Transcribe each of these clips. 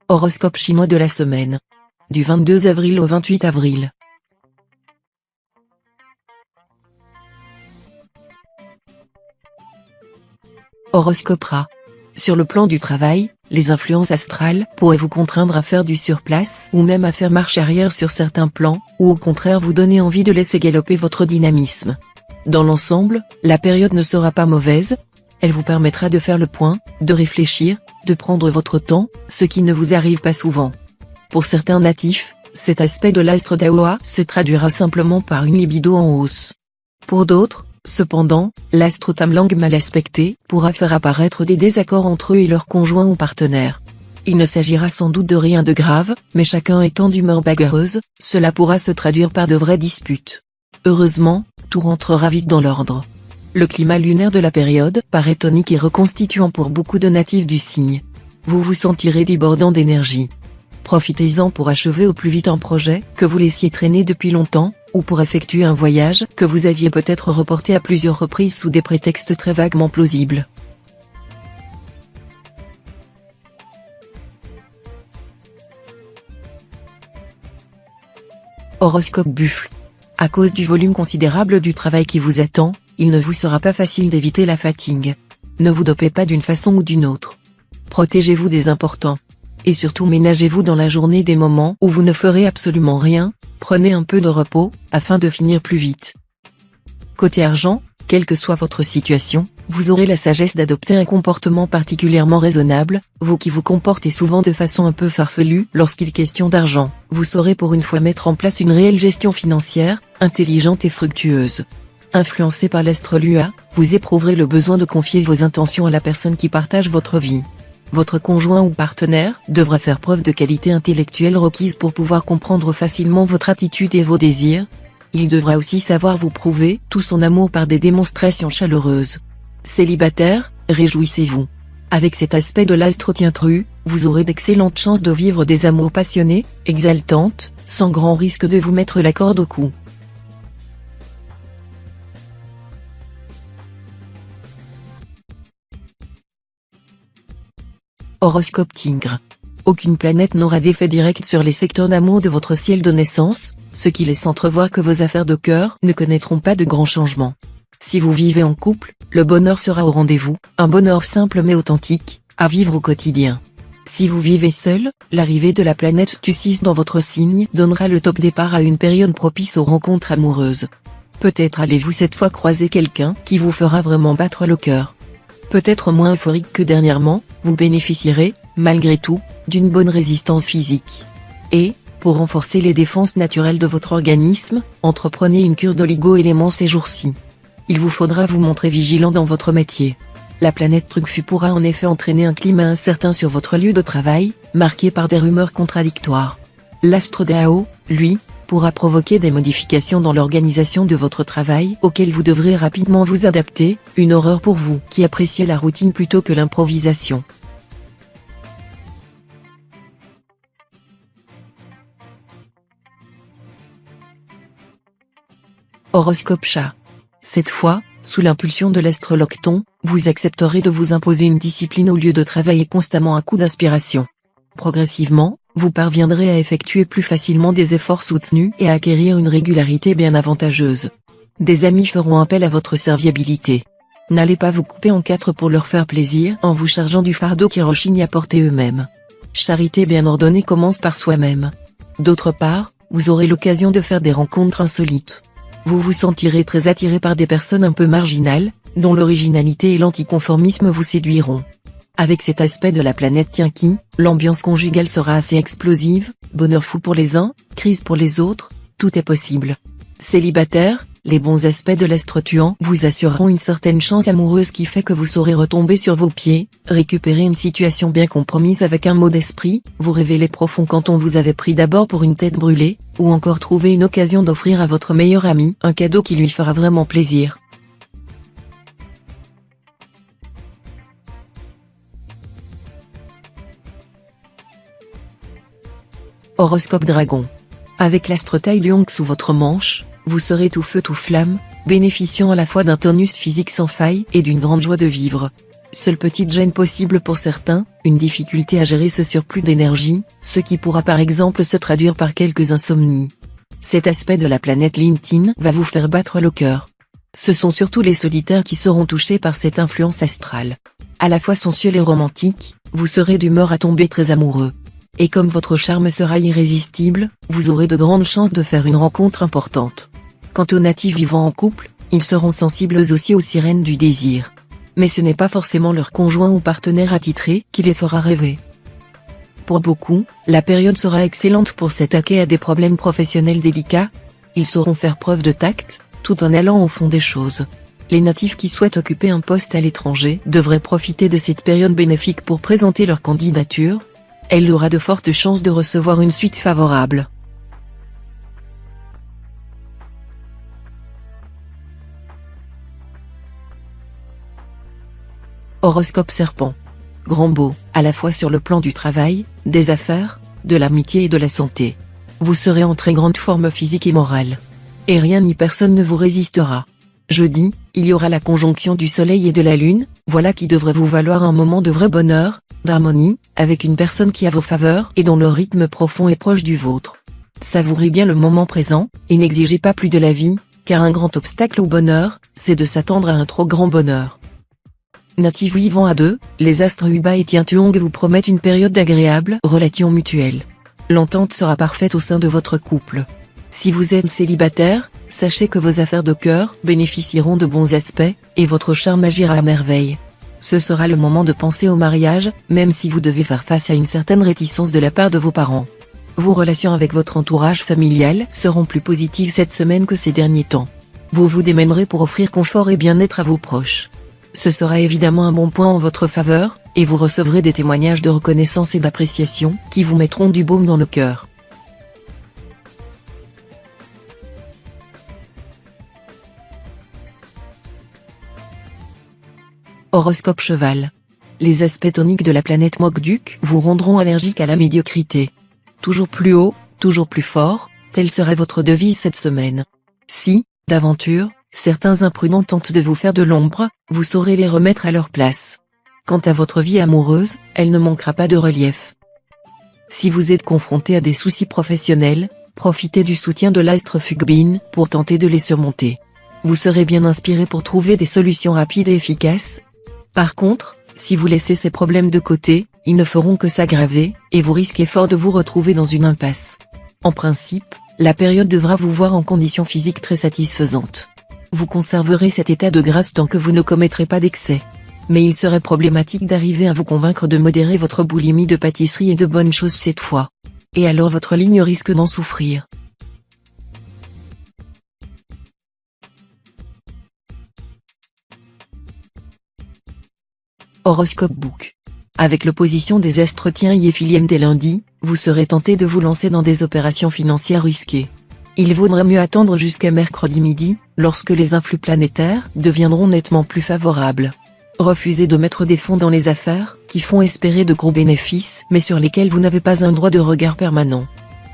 Horoscope chinois de la semaine. Du 22 avril au 28 avril. Horoscope Ra. Sur le plan du travail, les influences astrales pourraient vous contraindre à faire du surplace ou même à faire marche arrière sur certains plans, ou au contraire vous donner envie de laisser galoper votre dynamisme. Dans l'ensemble, la période ne sera pas mauvaise. Elle vous permettra de faire le point, de réfléchir, de prendre votre temps, ce qui ne vous arrive pas souvent. Pour certains natifs, cet aspect de l'astre d'Aoa se traduira simplement par une libido en hausse. Pour d'autres, cependant, l'astre Tamlang mal aspecté pourra faire apparaître des désaccords entre eux et leurs conjoints ou partenaires. Il ne s'agira sans doute de rien de grave, mais chacun étant d'humeur bagarreuse, cela pourra se traduire par de vraies disputes. Heureusement, tout rentrera vite dans l'ordre. Le climat lunaire de la période paraît tonique et reconstituant pour beaucoup de natifs du signe. Vous vous sentirez débordant d'énergie. Profitez-en pour achever au plus vite un projet que vous laissiez traîner depuis longtemps, ou pour effectuer un voyage que vous aviez peut-être reporté à plusieurs reprises sous des prétextes très vaguement plausibles. Horoscope Buffle. À cause du volume considérable du travail qui vous attend, il ne vous sera pas facile d'éviter la fatigue. Ne vous dopez pas d'une façon ou d'une autre. Protégez-vous des importants. Et surtout ménagez-vous dans la journée des moments où vous ne ferez absolument rien, prenez un peu de repos, afin de finir plus vite. Côté argent, quelle que soit votre situation, vous aurez la sagesse d'adopter un comportement particulièrement raisonnable, vous qui vous comportez souvent de façon un peu farfelue lorsqu'il est question d'argent, vous saurez pour une fois mettre en place une réelle gestion financière, intelligente et fructueuse. Influencé par l'astre Lua, vous éprouverez le besoin de confier vos intentions à la personne qui partage votre vie. Votre conjoint ou partenaire devra faire preuve de qualité intellectuelle requise pour pouvoir comprendre facilement votre attitude et vos désirs. Il devra aussi savoir vous prouver tout son amour par des démonstrations chaleureuses. Célibataire, réjouissez-vous. Avec cet aspect de l'astre Tientru, vous aurez d'excellentes chances de vivre des amours passionnés, exaltantes, sans grand risque de vous mettre la corde au cou. Horoscope Tigre. Aucune planète n'aura d'effet direct sur les secteurs d'amour de votre ciel de naissance, ce qui laisse entrevoir que vos affaires de cœur ne connaîtront pas de grands changements. Si vous vivez en couple, le bonheur sera au rendez-vous, un bonheur simple mais authentique, à vivre au quotidien. Si vous vivez seul, l'arrivée de la planète Tu6 dans votre signe donnera le top départ à une période propice aux rencontres amoureuses. Peut-être allez-vous cette fois croiser quelqu'un qui vous fera vraiment battre le cœur. Peut-être moins euphorique que dernièrement, vous bénéficierez, malgré tout, d'une bonne résistance physique. Et, pour renforcer les défenses naturelles de votre organisme, entreprenez une cure d'oligo-éléments ces jours-ci. Il vous faudra vous montrer vigilant dans votre métier. La planète Trucfu pourra en effet entraîner un climat incertain sur votre lieu de travail, marqué par des rumeurs contradictoires. L'astre Dao, lui, pourra provoquer des modifications dans l'organisation de votre travail auxquelles vous devrez rapidement vous adapter, une horreur pour vous qui appréciez la routine plutôt que l'improvisation. Horoscope Chat. Cette fois, sous l'impulsion de l'astre Locton, vous accepterez de vous imposer une discipline au lieu de travailler constamment à coup d'inspiration. Progressivement, vous parviendrez à effectuer plus facilement des efforts soutenus et à acquérir une régularité bien avantageuse. Des amis feront appel à votre serviabilité. N'allez pas vous couper en quatre pour leur faire plaisir en vous chargeant du fardeau qu'ils rechignent à porter eux-mêmes. Charité bien ordonnée commence par soi-même. D'autre part, vous aurez l'occasion de faire des rencontres insolites. Vous vous sentirez très attiré par des personnes un peu marginales, dont l'originalité et l'anticonformisme vous séduiront. Avec cet aspect de la planète Tienki, l'ambiance conjugale sera assez explosive, bonheur fou pour les uns, crise pour les autres, tout est possible. Célibataire, les bons aspects de l'astre Tuan vous assureront une certaine chance amoureuse qui fait que vous saurez retomber sur vos pieds, récupérer une situation bien compromise avec un mot d'esprit, vous révéler profond quand on vous avait pris d'abord pour une tête brûlée, ou encore trouver une occasion d'offrir à votre meilleur ami un cadeau qui lui fera vraiment plaisir. Horoscope Dragon. Avec l'astre Tai Liong sous votre manche, vous serez tout feu tout flamme, bénéficiant à la fois d'un tonus physique sans faille et d'une grande joie de vivre. Seule petite gêne possible pour certains, une difficulté à gérer ce surplus d'énergie, ce qui pourra par exemple se traduire par quelques insomnies. Cet aspect de la planète LinkedIn va vous faire battre le cœur. Ce sont surtout les solitaires qui seront touchés par cette influence astrale. À la fois sensuel et romantique, vous serez d'humeur à tomber très amoureux. Et comme votre charme sera irrésistible, vous aurez de grandes chances de faire une rencontre importante. Quant aux natifs vivant en couple, ils seront sensibles aussi aux sirènes du désir. Mais ce n'est pas forcément leur conjoint ou partenaire attitré qui les fera rêver. Pour beaucoup, la période sera excellente pour s'attaquer à des problèmes professionnels délicats. Ils sauront faire preuve de tact, tout en allant au fond des choses. Les natifs qui souhaitent occuper un poste à l'étranger devraient profiter de cette période bénéfique pour présenter leur candidature. Elle aura de fortes chances de recevoir une suite favorable. Horoscope Serpent. Grand beau, à la fois sur le plan du travail, des affaires, de l'amitié et de la santé. Vous serez en très grande forme physique et morale. Et rien ni personne ne vous résistera. Jeudi, il y aura la conjonction du soleil et de la lune, voilà qui devrait vous valoir un moment de vrai bonheur, d'harmonie, avec une personne qui a vos faveurs et dont le rythme profond est proche du vôtre. Savourez bien le moment présent, et n'exigez pas plus de la vie, car un grand obstacle au bonheur, c'est de s'attendre à un trop grand bonheur. Natif vivant à deux, les astres Uba et Tiantuong vous promettent une période d'agréable relation mutuelle. L'entente sera parfaite au sein de votre couple. Si vous êtes célibataire, sachez que vos affaires de cœur bénéficieront de bons aspects, et votre charme agira à merveille. Ce sera le moment de penser au mariage, même si vous devez faire face à une certaine réticence de la part de vos parents. Vos relations avec votre entourage familial seront plus positives cette semaine que ces derniers temps. Vous vous démènerez pour offrir confort et bien-être à vos proches. Ce sera évidemment un bon point en votre faveur, et vous recevrez des témoignages de reconnaissance et d'appréciation qui vous mettront du baume dans le cœur. Horoscope Cheval. Les aspects toniques de la planète Mokduk vous rendront allergique à la médiocrité. Toujours plus haut, toujours plus fort, telle serait votre devise cette semaine. Si, d'aventure, certains imprudents tentent de vous faire de l'ombre, vous saurez les remettre à leur place. Quant à votre vie amoureuse, elle ne manquera pas de relief. Si vous êtes confronté à des soucis professionnels, profitez du soutien de l'astre Fugbin pour tenter de les surmonter. Vous serez bien inspiré pour trouver des solutions rapides et efficaces. Par contre, si vous laissez ces problèmes de côté, ils ne feront que s'aggraver, et vous risquez fort de vous retrouver dans une impasse. En principe, la période devra vous voir en condition physique très satisfaisante. Vous conserverez cet état de grâce tant que vous ne commettrez pas d'excès. Mais il serait problématique d'arriver à vous convaincre de modérer votre boulimie de pâtisserie et de bonnes choses cette fois. Et alors votre ligne risque d'en souffrir. Horoscope Book. Avec l'opposition des astres Tien et Philiem dès lundi, vous serez tenté de vous lancer dans des opérations financières risquées. Il vaudrait mieux attendre jusqu'à mercredi midi, lorsque les influx planétaires deviendront nettement plus favorables. Refusez de mettre des fonds dans les affaires, qui font espérer de gros bénéfices mais sur lesquels vous n'avez pas un droit de regard permanent.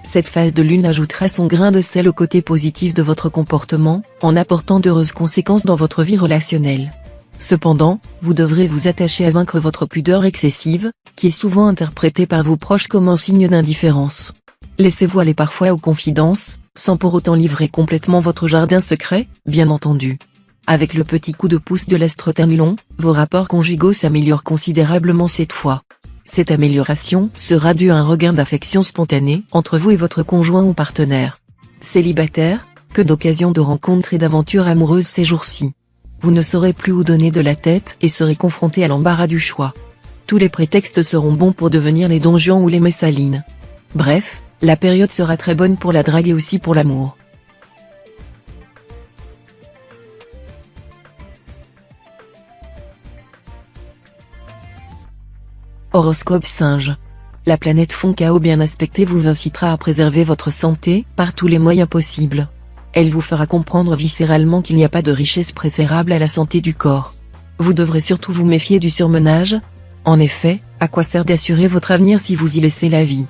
Cette phase de lune ajoutera son grain de sel au côté positif de votre comportement, en apportant d'heureuses conséquences dans votre vie relationnelle. Cependant, vous devrez vous attacher à vaincre votre pudeur excessive, qui est souvent interprétée par vos proches comme un signe d'indifférence. Laissez-vous aller parfois aux confidences, sans pour autant livrer complètement votre jardin secret, bien entendu. Avec le petit coup de pouce de l'astre Ternlon, vos rapports conjugaux s'améliorent considérablement cette fois. Cette amélioration sera due à un regain d'affection spontané entre vous et votre conjoint ou partenaire. Célibataire, que d'occasions de rencontres et d'aventures amoureuses ces jours-ci. Vous ne saurez plus où donner de la tête et serez confronté à l'embarras du choix. Tous les prétextes seront bons pour devenir les Don Juan ou les Messalines. Bref, la période sera très bonne pour la drague et aussi pour l'amour. Horoscope Singe. La planète Foncao bien aspectée vous incitera à préserver votre santé par tous les moyens possibles. Elle vous fera comprendre viscéralement qu'il n'y a pas de richesse préférable à la santé du corps. Vous devrez surtout vous méfier du surmenage. En effet, à quoi sert d'assurer votre avenir si vous y laissez la vie ?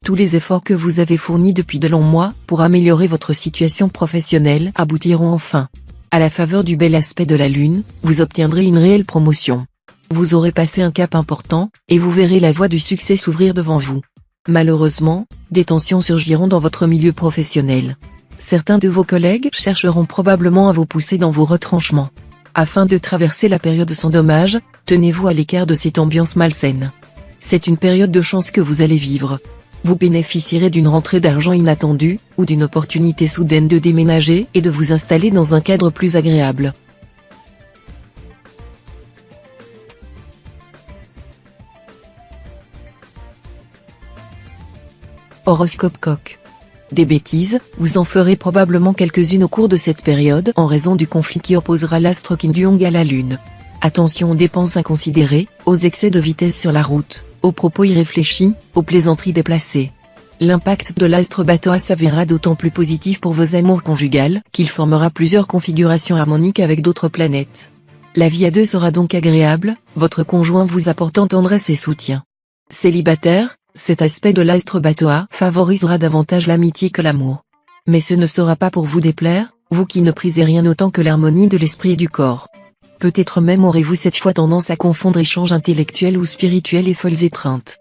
Tous les efforts que vous avez fournis depuis de longs mois pour améliorer votre situation professionnelle aboutiront enfin. À la faveur du bel aspect de la lune, vous obtiendrez une réelle promotion. Vous aurez passé un cap important, et vous verrez la voie du succès s'ouvrir devant vous. Malheureusement, des tensions surgiront dans votre milieu professionnel. Certains de vos collègues chercheront probablement à vous pousser dans vos retranchements. Afin de traverser la période sans dommage, tenez-vous à l'écart de cette ambiance malsaine. C'est une période de chance que vous allez vivre. Vous bénéficierez d'une rentrée d'argent inattendue, ou d'une opportunité soudaine de déménager et de vous installer dans un cadre plus agréable. Horoscope Coq. Des bêtises, vous en ferez probablement quelques-unes au cours de cette période en raison du conflit qui opposera l'astre Kim Jong à la Lune. Attention aux dépenses inconsidérées, aux excès de vitesse sur la route, aux propos irréfléchis, aux plaisanteries déplacées. L'impact de l'astre Batoa s'avérera d'autant plus positif pour vos amours conjugales qu'il formera plusieurs configurations harmoniques avec d'autres planètes. La vie à deux sera donc agréable, votre conjoint vous apportant tendresse et soutien. Célibataire, cet aspect de l'astre Batoa favorisera davantage l'amitié que l'amour. Mais ce ne sera pas pour vous déplaire, vous qui ne prisez rien autant que l'harmonie de l'esprit et du corps. Peut-être même aurez-vous cette fois tendance à confondre échanges intellectuels ou spirituels et folles étreintes.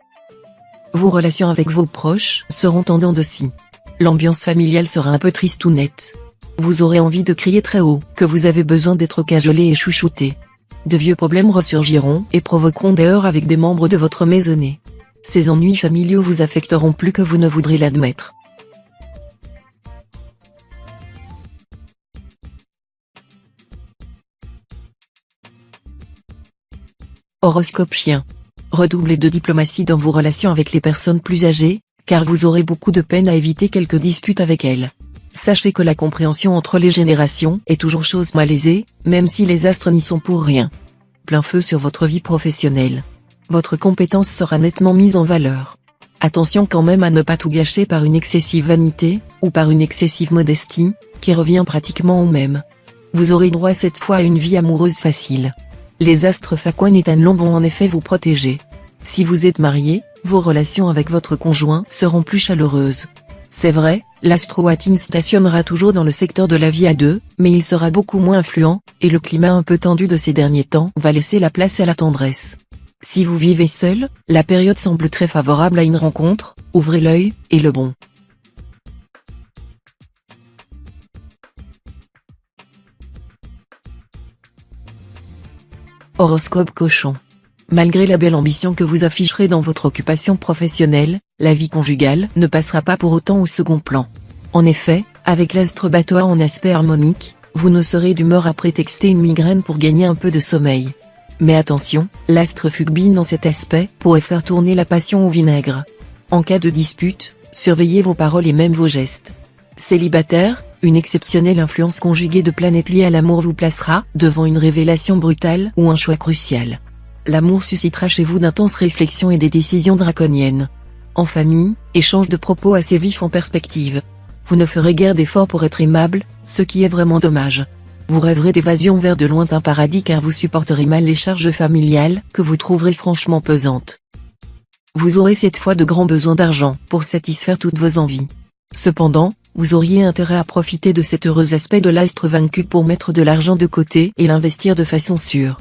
Vos relations avec vos proches seront en dents de scie. L'ambiance familiale sera un peu triste ou nette. Vous aurez envie de crier très haut que vous avez besoin d'être cajolé et chouchouté. De vieux problèmes ressurgiront et provoqueront des heurts avec des membres de votre maisonnée. Ces ennuis familiaux vous affecteront plus que vous ne voudrez l'admettre. Horoscope Chien. Redoublez de diplomatie dans vos relations avec les personnes plus âgées, car vous aurez beaucoup de peine à éviter quelques disputes avec elles. Sachez que la compréhension entre les générations est toujours chose malaisée, même si les astres n'y sont pour rien. Plein feu sur votre vie professionnelle. Votre compétence sera nettement mise en valeur. Attention quand même à ne pas tout gâcher par une excessive vanité, ou par une excessive modestie, qui revient pratiquement au même. Vous aurez droit cette fois à une vie amoureuse facile. Les astres Faquan et Tanlon vont en effet vous protéger. Si vous êtes marié, vos relations avec votre conjoint seront plus chaleureuses. C'est vrai, l'astro Watin stationnera toujours dans le secteur de la vie à deux, mais il sera beaucoup moins influent, et le climat un peu tendu de ces derniers temps va laisser la place à la tendresse. Si vous vivez seul, la période semble très favorable à une rencontre, ouvrez l'œil, et le bon. Horoscope Cochon. Malgré la belle ambition que vous afficherez dans votre occupation professionnelle, la vie conjugale ne passera pas pour autant au second plan. En effet, avec l'astre Batoa en aspect harmonique, vous ne serez d'humeur à prétexter une migraine pour gagner un peu de sommeil. Mais attention, l'astre Fugbin dans cet aspect pourrait faire tourner la passion au vinaigre. En cas de dispute, surveillez vos paroles et même vos gestes. Célibataire, une exceptionnelle influence conjuguée de planètes liées à l'amour vous placera devant une révélation brutale ou un choix crucial. L'amour suscitera chez vous d'intenses réflexions et des décisions draconiennes. En famille, échange de propos assez vifs en perspective. Vous ne ferez guère d'efforts pour être aimable, ce qui est vraiment dommage. Vous rêverez d'évasion vers de lointains paradis car vous supporterez mal les charges familiales que vous trouverez franchement pesantes. Vous aurez cette fois de grands besoins d'argent pour satisfaire toutes vos envies. Cependant, vous auriez intérêt à profiter de cet heureux aspect de l'astre vaincu pour mettre de l'argent de côté et l'investir de façon sûre.